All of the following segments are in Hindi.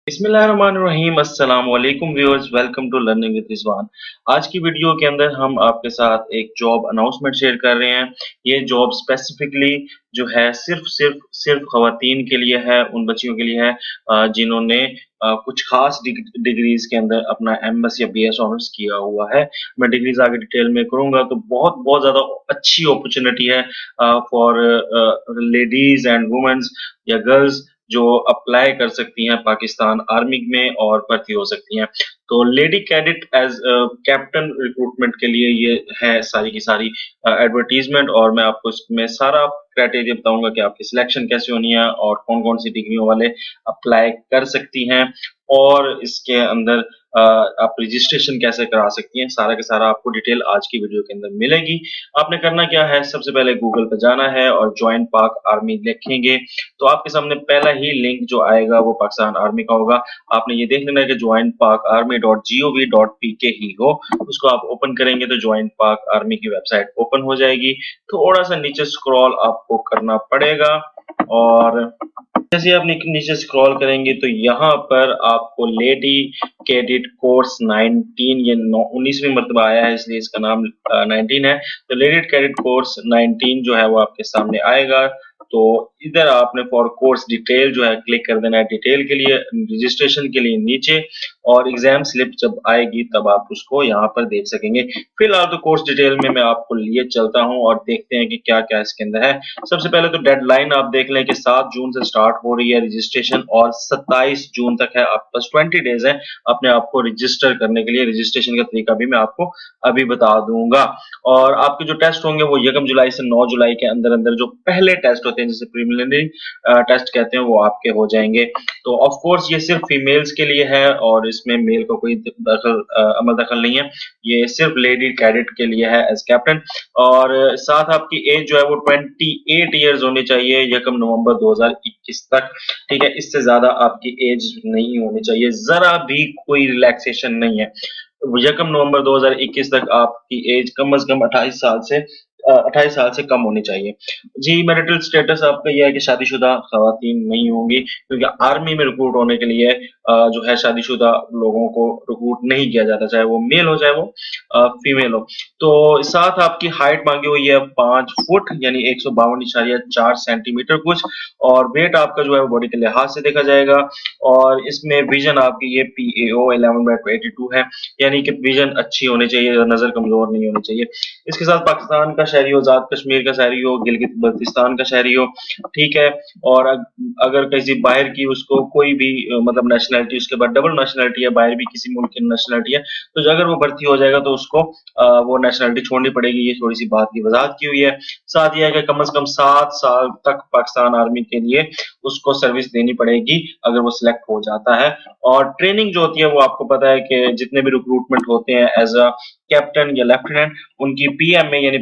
बिस्मिल्लाहिर्रहमानिर्रहीम अस्सलाम वालेकुम viewers, welcome to learning with Rizwan. आज की वीडियो के अंदर हम आपके साथ एक जॉब अनाउंसमेंट शेयर कर रहे हैं। ये जॉब स्पेसिफिकली जो है सिर्फ खवातीन के लिए है, उन बच्चियों के लिए है जिन्होंने कुछ खास डिग्रीज के अंदर अपना एमएस या बीएस ऑनर्स किया हुआ है। मैं डिग्रीज आगे डिटेल में करूंगा, तो बहुत बहुत ज्यादा अच्छी अपॉर्चुनिटी है फॉर लेडीज एंड वुमेन्स या गर्ल्स जो अप्लाई कर सकती हैं पाकिस्तान आर्मी में और भर्ती हो सकती हैं। तो lady cadet as captain recruitment के लिए ये है सारी की सारी एडवर्टीजमेंट, और मैं आपको इसमें सारा क्राइटेरिया बताऊंगा कि आपकी सिलेक्शन कैसे होनी है और कौन कौन सी डिग्रियों वाले अप्लाई कर सकती हैं, और इसके अंदर आप रजिस्ट्रेशन कैसे करा सकती हैं। सारा का सारा आपको डिटेल आज की वीडियो के अंदर मिलेगी। आपने करना क्या है, सबसे पहले गूगल पर जाना है और ज्वाइन पाक आर्मी लिखेंगे तो आपके सामने पहला ही लिंक जो आएगा वो पाकिस्तान आर्मी का होगा। आपने ये देख लेना है कि ज्वाइन पाक आर्मी .gov.pk ही हो। उसको आप ओपन करेंगे तो ज्वाइन पाक आर्मी की वेबसाइट ओपन हो जाएगी। थोड़ा सा नीचे स्क्रॉल आपको करना पड़ेगा, और जैसे आप नीचे स्क्रॉल करेंगे तो यहाँ पर आपको लेडी कैडेट कोर्स 19, ये 19वीं मरतबा आया है इसलिए इसका नाम 19 है। तो लेडी कैडेट कोर्स 19 जो है वो आपके सामने आएगा। तो इधर आपने फॉर कोर्स डिटेल जो है क्लिक कर देना है, डिटेल के लिए, रजिस्ट्रेशन के लिए नीचे, और एग्जाम स्लिप जब आएगी तब आप उसको यहाँ पर देख सकेंगे। फिलहाल तो कोर्स डिटेल में मैं आपको लिए चलता हूँ और देखते हैं कि क्या क्या इसके अंदर है। सबसे पहले तो डेडलाइन आप देख लें कि 7 जून से स्टार्ट हो रही है रजिस्ट्रेशन, और 27 जून तक है। आपके पास 20 डेज है अपने आप को रजिस्टर करने के लिए। रजिस्ट्रेशन का तरीका भी मैं आपको अभी बता दूंगा। और आपके जो टेस्ट होंगे वो 1 जुलाई से 9 जुलाई के अंदर अंदर जो पहले टेस्ट होते हैं, जैसे प्रीलिमिनरी टेस्ट कहते हैं, वो आपके हो जाएंगे। तो ऑफ कोर्स ये सिर्फ फीमेल्स के लिए है और इसमें मेल का कोई अमल दखल नहीं है। ये सिर्फ लेडी कैडेट के लिए है एज कैप्टन। और साथ आपकी एज जो है वो 28 ईयर्स होनी चाहिए 1 नवंबर 2021 तक। ठीक है, इससे ज्यादा आपकी एज नहीं होनी चाहिए, जरा भी कोई रिलैक्सेशन नहीं है। 1 नवंबर 2021 तक आपकी एज कम से कम 28 साल से कम होनी चाहिए। जी, मैरिटल स्टेटस आपका यह है कि शादीशुदा खवातीन नहीं होंगी, क्योंकि आर्मी में रिक्रूट होने के लिए जो है शादीशुदा लोगों को रिक्रूट नहीं किया जाता, चाहे वो मेल हो चाहे वो फीमेल हो। तो साथ आपकी हाइट मांगी हुई है 5 फुट यानी 152.4 सेंटीमीटर कुछ, और वेट आपका जो है वो बॉडी के लिहाज से देखा जाएगा। और इसमें विजन आपकी ये PAO 11/82 है, यानी कि विजन अच्छी होनी चाहिए, नजर कमजोर नहीं होनी चाहिए। इसके साथ पाकिस्तान का शहरी हो, आजाद कश्मीर का शहरी हो, गिलगित बल्तिस्तान का शहरी हो। ठीक है, और अगर किसी बाहर की उसको कोई भी मतलब नेशनैलिटी, उसके बाद डबल नेशनैलिटी है, बाहर भी किसी मुल्क की नेशनैलिटी है, तो अगर वो भर्ती हो जाएगा तो उसको वो नेशनैलिटी छोड़नी पड़ेगी। ये थोड़ी सी बात की वजाहत की हुई है। साथ ये है कि कम से कम 7 साल तक पाकिस्तान आर्मी के लिए उसको सर्विस देनी पड़ेगी अगर वो सिलेक्ट हो जाता है। और ट्रेनिंग जो होती है वो आपको पता है कि जितने भी रिक्रूटमेंट होते हैं एज अ कैप्टन या लेफ्टिनेंट, उनकी PMA यानी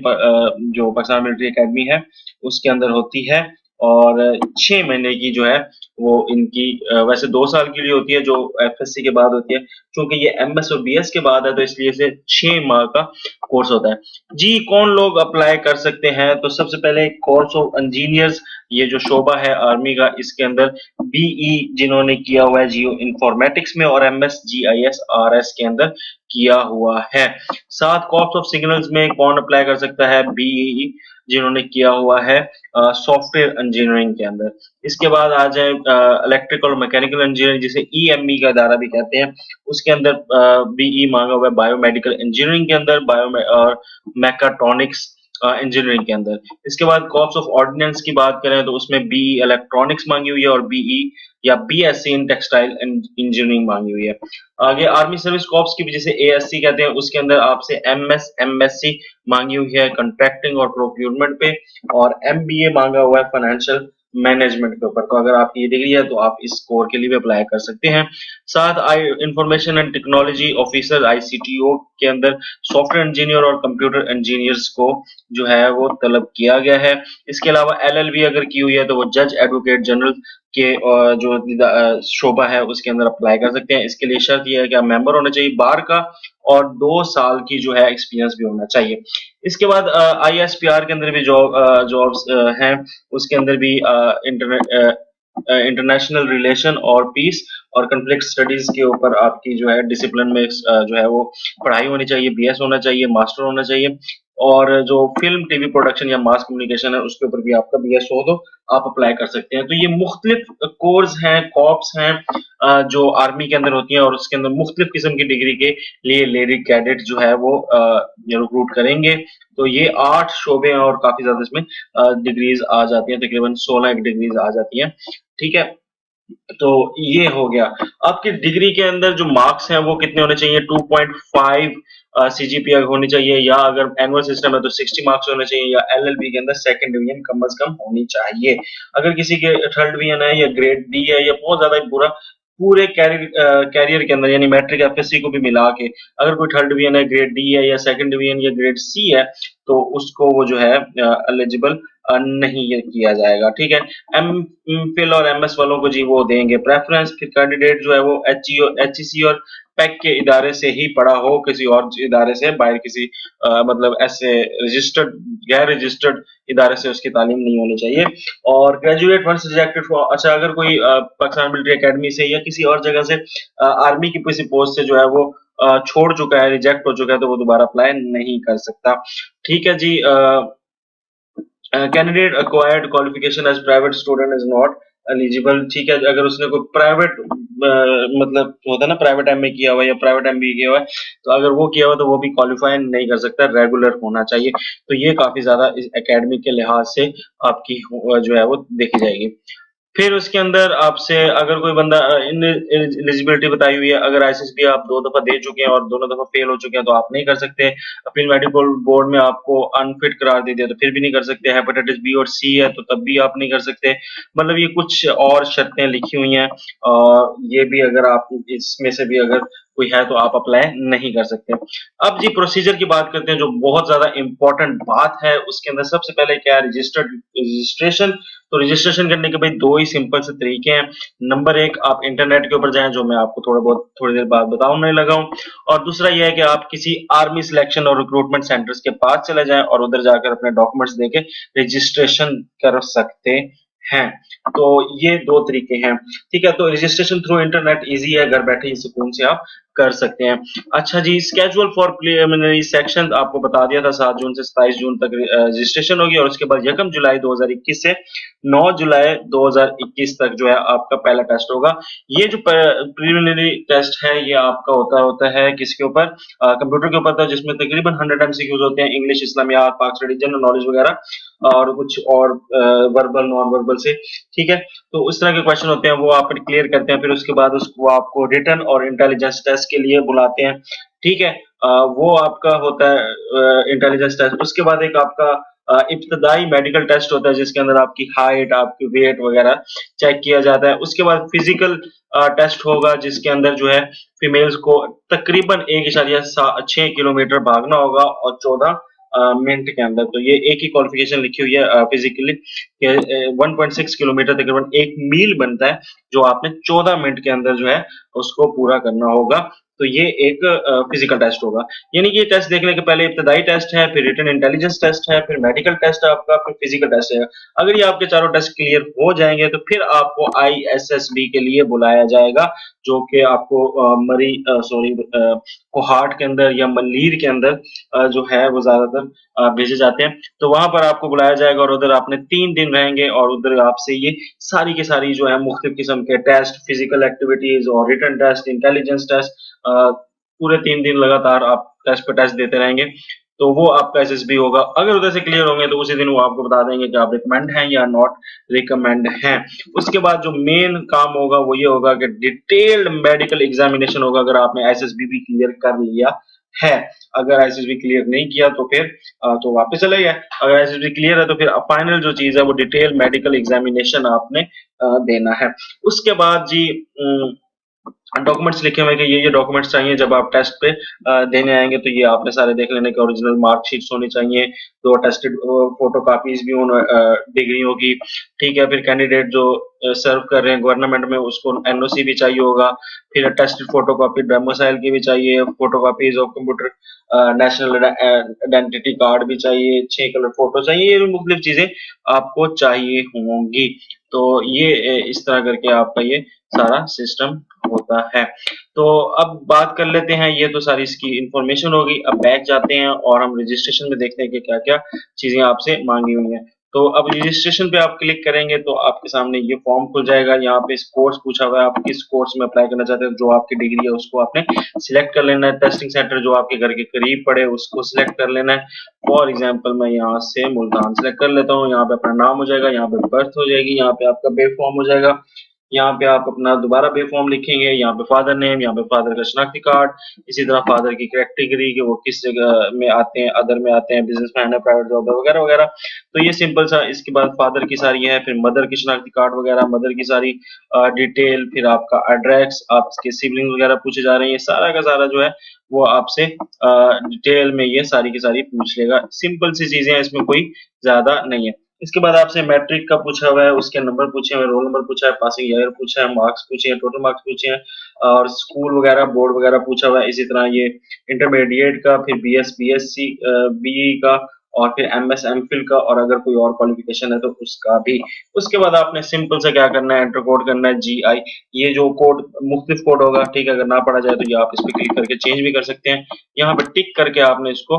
जो पाकिस्तान मिलिट्री एकेडमी है उसके अंदर होती है। और 6 महीने की जो है वो इनकी वैसे 2 साल के लिए होती है जो FSC के बाद होती है। क्योंकि ये MS और BS के बाद है तो इसलिए इसे 6 माह का कोर्स होता है। जी, कौन लोग अप्लाई कर सकते हैं, तो सबसे पहले कोर्स ऑफ इंजीनियर्स, ये जो शोबा है आर्मी का, इसके अंदर BE जिन्होंने किया हुआ है जियो इंफॉर्मेटिक्स में, और MS GIS RS के अंदर किया हुआ है। साथ कॉर्प्स ऑफ सिग्नल्स में कौन अप्लाई कर सकता है, BEE जिन्होंने किया हुआ है सॉफ्टवेयर इंजीनियरिंग के अंदर। इसके बाद आ जाए इलेक्ट्रिकल मैकेनिकल इंजीनियरिंग, जिसे EME का दायरा भी कहते हैं, उसके अंदर BE मांगा हुआ है। बायोमेडिकल इंजीनियरिंग के अंदर बायो और मैकाट्रॉनिक्स इंजीनियरिंग के अंदर। इसके बाद कॉर्प्स ऑफ ऑर्डिनेंस की बात करें तो उसमें BE इलेक्ट्रॉनिक्स मांगी हुई है, और BE या BSc इन टेक्सटाइल इंजीनियरिंग मांगी हुई है। आगे आर्मी सर्विस कॉर्प्स की, जिसे ASC कहते हैं, उसके अंदर आपसे MS MSc मांगी हुई है कंट्रैक्टिंग और प्रोक्यूरमेंट पे, और MBA मांगा हुआ है फाइनेंशियल मैनेजमेंट के ऊपर। तो अगर आपकी ये डिग्री है तो आप इस कोर के लिए भी अप्लाई कर सकते हैं। साथ information and technology officer ICTO के अंदर सॉफ्टवेयर इंजीनियर और कंप्यूटर इंजीनियर्स को जो है वो तलब किया गया है। इसके अलावा LLB अगर की हुई है तो वो जज एडवोकेट जनरल के जो शोबा है उसके अंदर अप्लाई कर सकते हैं। इसके लिए शर्त यह है कि आप मेंबर होना चाहिए बार का, और 2 साल की जो है एक्सपीरियंस भी होना चाहिए। इसके बाद ISPR के अंदर भी जॉब्स हैं, उसके अंदर भी इंटरनेट इंटरनेशनल रिलेशन और पीस और कॉन्फ्लिक्ट स्टडीज के ऊपर आपकी जो है डिसिप्लिन में जो है वो पढ़ाई होनी चाहिए, बीएस होना चाहिए, मास्टर होना चाहिए। और जो फिल्म टीवी प्रोडक्शन या मास कम्युनिकेशन है उसके ऊपर भी आपका बीएस हो तो आप अप्लाई कर सकते हैं। तो ये मुख्तलिफ कोर्स हैं, कॉर्प्स हैं जो आर्मी के अंदर होती हैं और उसके अंदर मुख्तलिफ किस्म की डिग्री के लिए लेडी कैडेट जो है वो रिक्रूट करेंगे। तो ये 8 शोबे हैं और काफी ज्यादा इसमें डिग्रीज आ जाती हैं, तकरीबन 16 एक डिग्रीज आ जाती हैं। ठीक है, तो ये हो गया। आपकी डिग्री के अंदर जो मार्क्स हैं वो कितने होने चाहिए? 2.5 सीजीपीए होनी चाहिए, या अगर एनुअल सिस्टम है तो 60 मार्क्स होने चाहिए, या एलएलबी के अंदर सेकंड डिवीजन कम से कम होनी चाहिए। अगर किसी के थर्ड डिवीजन है या ग्रेड डी है या बहुत ज्यादा बुरा पूरे कैरियर के अंदर यानी मैट्रिक एफएससी को भी मिला के अगर कोई थर्ड डिवीजन है, ग्रेड डी है या सेकंड डिवीजन या ग्रेड सी है तो उसको वो जो है एलिजिबल नहीं ये किया जाएगा। ठीक है, एम फिल और एमएस वालों को जी वो देंगे प्रेफरेंस। फिर कैंडिडेट जो है वो एचईसी और पैक के इदारे से ही पढ़ा हो, किसी और इदारे से बाहर किसी मतलब ऐसे रजिस्टर्ड गैर रजिस्टर्ड इदारे से उसकी तालीम नहीं होनी चाहिए। और ग्रेजुएट वंस रिजेक्टेड फॉर, अच्छा अगर कोई पाकिस्तान मिलिट्री एकेडमी से या किसी और जगह से आर्मी की किसी पोस्ट से जो है वो छोड़ चुका है, रिजेक्ट हो चुका है, तो वो दोबारा अप्लाई नहीं कर सकता। ठीक है जी। Candidate acquired qualification as private student is not eligible. ठीक है, अगर उसने कोई प्राइवेट मतलब होता है ना प्राइवेट एमए किया हुआ या प्राइवेट एमबीए किया हुआ है, तो अगर वो किया हुआ तो वो भी क्वालिफाई नहीं कर सकता, रेगुलर होना चाहिए। तो ये काफी ज्यादा इस एकेडमी के लिहाज से आपकी जो है वो देखी जाएगी। फिर उसके अंदर आपसे अगर कोई बंदा एलिजिबिलिटी बताई हुई है, अगर आईसीएसबी आप 2 दफा दे चुके हैं और दोनों दफा फेल हो चुके हैं तो आप नहीं कर सकते। अपील मेडिकल बोर्ड में आपको अनफिट करार दे दिया तो फिर भी नहीं कर सकते। हेपेटाइटिस बी और सी है तो तब भी आप नहीं कर सकते। मतलब ये कुछ और शर्तें लिखी हुई हैं और ये भी अगर आप इसमें से भी अगर कोई है तो आप अप्लाई नहीं कर सकते। अब जी प्रोसीजर की बात करते हैं जो बहुत ज्यादा इंपॉर्टेंट बात है। उसके अंदर सबसे पहले क्या है? रजिस्ट्रेशन। तो रजिस्ट्रेशन करने के भाई 2 ही सिंपल से तरीके हैं। नंबर 1, आप इंटरनेट के ऊपर जाएं, जो मैं आपको थोड़ी देर बाद बताने लगा हूं। और दूसरा यह है कि आप किसी आर्मी सिलेक्शन और रिक्रूटमेंट सेंटर्स के पास चले जाएं और उधर जाकर अपने डॉक्यूमेंट्स देके रजिस्ट्रेशन कर सकते हैं। तो ये 2 तरीके हैं। ठीक है, तो रजिस्ट्रेशन थ्रू इंटरनेट इजी है, घर बैठे ही सुकून से आप कर सकते हैं। अच्छा जी, स्केड्यूल फॉर प्रिलिमिनरी सेक्शन आपको बता दिया था, 7 जून से 27 जून तक रजिस्ट्रेशन होगी और उसके बाद 1 जुलाई 2021 से 9 जुलाई 2021 तक जो है आपका पहला टेस्ट होगा। ये जो प्रिलिमिनरी टेस्ट है ये आपका होता है किसके ऊपर? कंप्यूटर के ऊपर था, जिसमें तकरीबन 100 एमसीक्यूज होते हैं, इंग्लिश, इस्लामियात, पाक स्टडी, जनरल नॉलेज वगैरह और कुछ और वर्बल नॉन वर्बल से। ठीक है, तो उस तरह के क्वेश्चन होते हैं वो आप क्लियर करते हैं। फिर उसके बाद उसको आपको रिटन और इंटेलिजेंस टेस्ट के लिए बुलाते हैं। ठीक है, वो आपका होता है इंटेलिजेंस टेस्ट। उसके बाद एक आपका इब्तदाई मेडिकल टेस्ट होता है जिसके अंदर आपकी हाइट, आपकी वेट वगैरह चेक किया जाता है। उसके बाद फिजिकल टेस्ट होगा जिसके अंदर जो है फीमेल्स को तकरीबन 1.6 किलोमीटर भागना होगा और 14 मिनट के अंदर। तो ये एक ही क्वालिफिकेशन लिखी हुई है फिजिकली, 1.6 किलोमीटर तकरीबन 1 मील बनता है, जो आपने 14 मिनट के अंदर जो है उसको पूरा करना होगा। तो ये एक फिजिकल टेस्ट होगा। यानी कि ये टेस्ट देखने के पहले इब्तदाई टेस्ट है, फिर रिटन इंटेलिजेंस टेस्ट है, फिर मेडिकल टेस्ट है आपका, फिर फिजिकल टेस्ट है। अगर ये आपके चारों टेस्ट क्लियर हो जाएंगे तो फिर आपको आईएसएसबी के लिए बुलाया जाएगा, जो कि आपको मरी सॉरी कोहाट के अंदर या मल्लीर के अंदर जो है वो ज्यादातर भेजे जाते हैं। तो वहां पर आपको बुलाया जाएगा और उधर आपने 3 दिन रहेंगे और उधर आपसे ये सारी की सारी जो है मुख्तलिफ किस्म के टेस्ट, फिजिकल एक्टिविटीज और रिटन टेस्ट, इंटेलिजेंस टेस्ट पूरे 3 दिन लगातार आप टेस्ट पे टेस्ट देते रहेंगे। तो वो आपका एसएसबी होगा। अगर उधर से क्लियर होंगे तो उसी दिन वो आपको बता देंगे कि आप रिकमेंड हैं या नॉट रिकमेंड हैं। उसके बाद जो मेन काम होगा वो ये होगा कि डिटेल्ड मेडिकल एग्जामिनेशन होगा, अगर आपने एसएसबी भी क्लियर कर लिया है। अगर एसएसबी क्लियर नहीं किया तो फिर तो वापस चले गए। अगर एसएसबी क्लियर है तो फिर फाइनल जो चीज है वो डिटेल मेडिकल एग्जामिनेशन आपने देना है। उसके बाद जी डॉक्यूमेंट्स लिखे हुए कि ये डॉक्यूमेंट्स चाहिए जब आप टेस्ट पे देने आएंगे, तो ये आपने सारे देख लेने के ओरिजिनल मार्कशीट्स होनी चाहिए, 2 टेस्टेड फोटो कापीज भी हों डिग्रियों की। ठीक है, फिर कैंडिडेट जो सर्व कर रहे हैं गवर्नमेंट में उसको एनओसी भी चाहिए होगा, फिर टेस्टेड फोटो कॉपी डोमिसाइल की भी चाहिए, photo copies of computer national identity card भी चाहिए, 6 कलर फोटो चाहिए, ये मुख्तलिफ चीजें आपको चाहिए होंगी। तो ये इस तरह करके आपका ये सारा सिस्टम होता है। तो अब बात कर लेते हैं, ये तो सारी इसकी इंफॉर्मेशन होगी। अब बैक जाते हैं और हम रजिस्ट्रेशन में देखते हैं कि क्या-क्या चीजें आपसे मांगी हुई हैं। तो अब रजिस्ट्रेशन पे आप क्लिक करेंगे तो आपके सामने ये फॉर्म खुल जाएगा। यहाँ पे कोर्स पूछा हुआ है, आप किस कोर्स में अप्लाई करना चाहते हैं, जो आपकी डिग्री है उसको आपने सिलेक्ट कर लेना है। टेस्टिंग सेंटर जो आपके घर के करीब पड़े उसको सिलेक्ट कर लेना है। फॉर एग्जाम्पल मैं यहाँ से मुल्तान सेलेक्ट कर लेता हूँ। यहाँ पे अपना नाम हो जाएगा, यहाँ पे बर्थ हो जाएगी, यहाँ पे आपका बे फॉर्म हो जाएगा। यहाँ पे आप अपना दोबारा बे फॉर्म लिखेंगे, यहाँ पे फादर नेम, यहाँ पे फादर का शनाख्ती कार्ड, इसी तरह फादर की कैटेगरी कि वो किस जगह में आते हैं, अदर में आते हैं, बिजनेसमैन है, प्राइवेट जॉब है, वगैरह वगैरह। तो ये सिंपल सा। इसके बाद फादर की सारी है, फिर मदर की शनाख्ती कार्ड वगैरह, मदर की सारी डिटेल, फिर आपका एड्रेस, आपके सिबलिंग वगैरह पूछे जा रहे हैं। ये सारा का सारा जो है वो आपसे डिटेल में ये सारी की सारी पूछ लेगा। सिंपल सी चीजें हैं, इसमें कोई ज्यादा नहीं है। इसके बाद आपसे मैट्रिक का पूछा हुआ है, उसके नंबर पूछे हुए, रोल नंबर पूछा है, पासिंग ईयर पूछा है, मार्क्स पूछे हैं, टोटल मार्क्स पूछे हैं, और स्कूल वगैरह बोर्ड वगैरह पूछा हुआ है। इसी तरह ये इंटरमीडिएट का, फिर बीएस बीएससी बीई का, और फिर एमएस एमफिल का, और अगर कोई और क्वालिफिकेशन है तो उसका भी। उसके बाद आपने सिंपल से क्या करना है, एंटर कोड करना है GI। ये जो कोड मुख्तलिफ कोड होगा, ठीक है, अगर ना पढ़ा जाए तो ये आप इस पे क्लिक करके चेंज भी कर सकते हैं। यहाँ पे टिक करके आपने इसको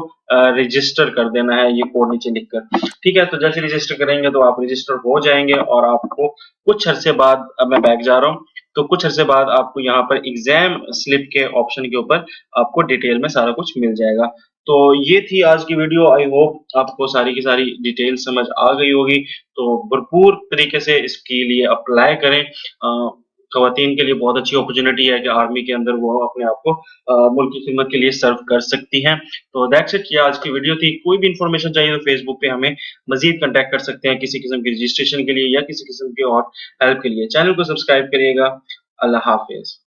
रजिस्टर कर देना है, ये कोड नीचे लिखकर। ठीक है, तो जैसे रजिस्टर करेंगे तो आप रजिस्टर हो जाएंगे, और आपको कुछ अरसे बाद, अब मैं बैक जा रहा हूँ, तो कुछ अरसे बाद आपको यहाँ पर एग्जाम स्लिप के ऑप्शन के ऊपर आपको डिटेल में सारा कुछ मिल जाएगा। तो ये थी आज की वीडियो। आई होप आपको सारी की सारी डिटेल समझ आ गई होगी। तो भरपूर तरीके से इसके लिए अप्लाई करें। खवातीन के लिए बहुत अच्छी अपॉर्चुनिटी है कि आर्मी के अंदर वो अपने आप को मुल्क की खिदमत के लिए सर्व कर सकती हैं। तो दैट्स इट, ये आज की वीडियो थी। कोई भी इंफॉर्मेशन चाहिए तो फेसबुक पे हमें मजीद कांटेक्ट कर सकते हैं, किसी किस्म की रजिस्ट्रेशन के लिए या किसी किस्म की और हेल्प के लिए। चैनल को सब्सक्राइब करिएगा। अल्लाह हाफिज।